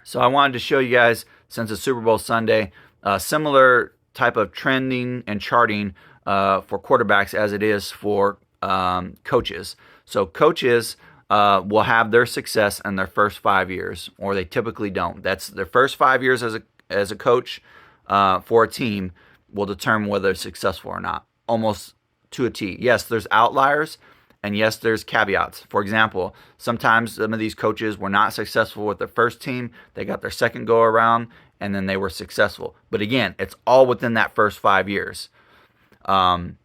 So I wanted to show you guys, since it's Super Bowl Sunday, a similar type of trending and charting for quarterbacks as it is for coaches. So coaches will have their success in their first 5 years, or they typically don't. That's their first 5 years as a coach for a team will determine whether they're successful or not, almost to a T. Yes, there's outliers, and yes, there's caveats. For example, sometimes some of these coaches were not successful with their first team. They got their second go around, and then they were successful. But again, it's all within that first 5 years. And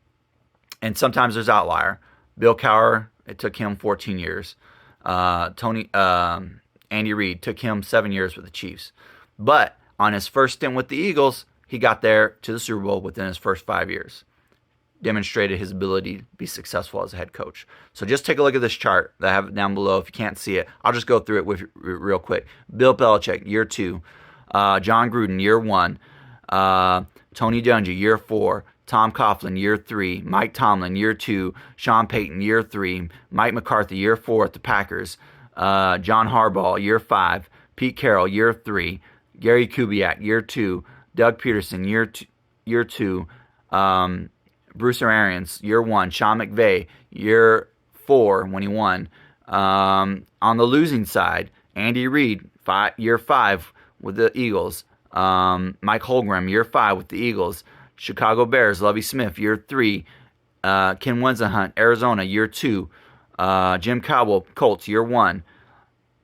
sometimes there's outlier. Bill Cowher, it took him 14 years. Andy Reid took him 7 years with the Chiefs. But on his first stint with the Eagles, he got there to the Super Bowl within his first 5 years. Demonstrated his ability to be successful as a head coach. So just take a look at this chart that I have down below. If you can't see it, I'll just go through it with real quick. Bill Belichick, year 2. John Gruden, year 1. Tony Dungy, year 4. Tom Coughlin, year 3. Mike Tomlin, year 2. Sean Payton, year 3. Mike McCarthy, year 4 at the Packers. John Harbaugh, year 5. Pete Carroll, year 3. Gary Kubiak, year 2. Doug Peterson, year 2. Bruce Arians, year 1. Sean McVay, year 4 when he won. On the losing side, Andy Reid, year 5 with the Eagles. Mike Holmgren, year 5 with the Eagles. Chicago Bears, Lovie Smith, year 3. Ken Whisenhunt, Arizona, year 2. Jim Cowell, Colts, year 1.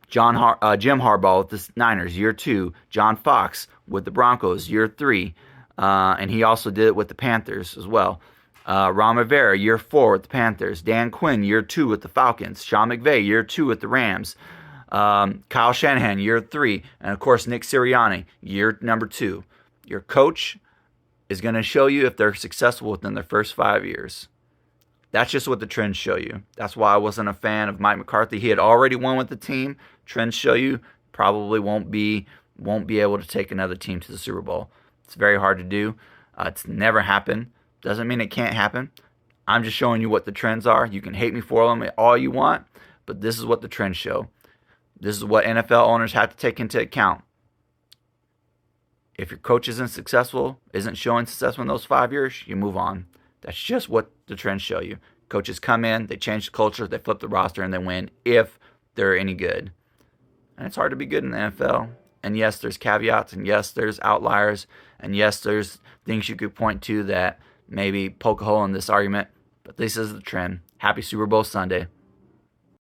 Jim Harbaugh with the Niners, year 2. John Fox with the Broncos, year 3. And he also did it with the Panthers as well. Ron Rivera, year 4 with the Panthers. Dan Quinn, year 2 with the Falcons. Sean McVay, year 2 with the Rams. Kyle Shanahan, year 3. And, of course, Nick Sirianni, year number 2. Your coach is going to show you if they're successful within their first 5 years. That's just what the trends show you. That's why I wasn't a fan of Mike McCarthy. He had already won with the team. Trends show you probably won't be able to take another team to the Super Bowl. It's very hard to do. It's never happened. Doesn't mean it can't happen. I'm just showing you what the trends are. You can hate me for them all you want, but this is what the trends show. This is what NFL owners have to take into account. If your coach isn't showing success in those 5 years, you move on. That's just what the trends show you. Coaches come in, they change the culture, they flip the roster, and they win if they're any good. And it's hard to be good in the NFL. And yes, there's caveats, and yes, there's outliers, and yes, there's things you could point to that maybe poke a hole in this argument. But this is the trend. Happy Super Bowl Sunday.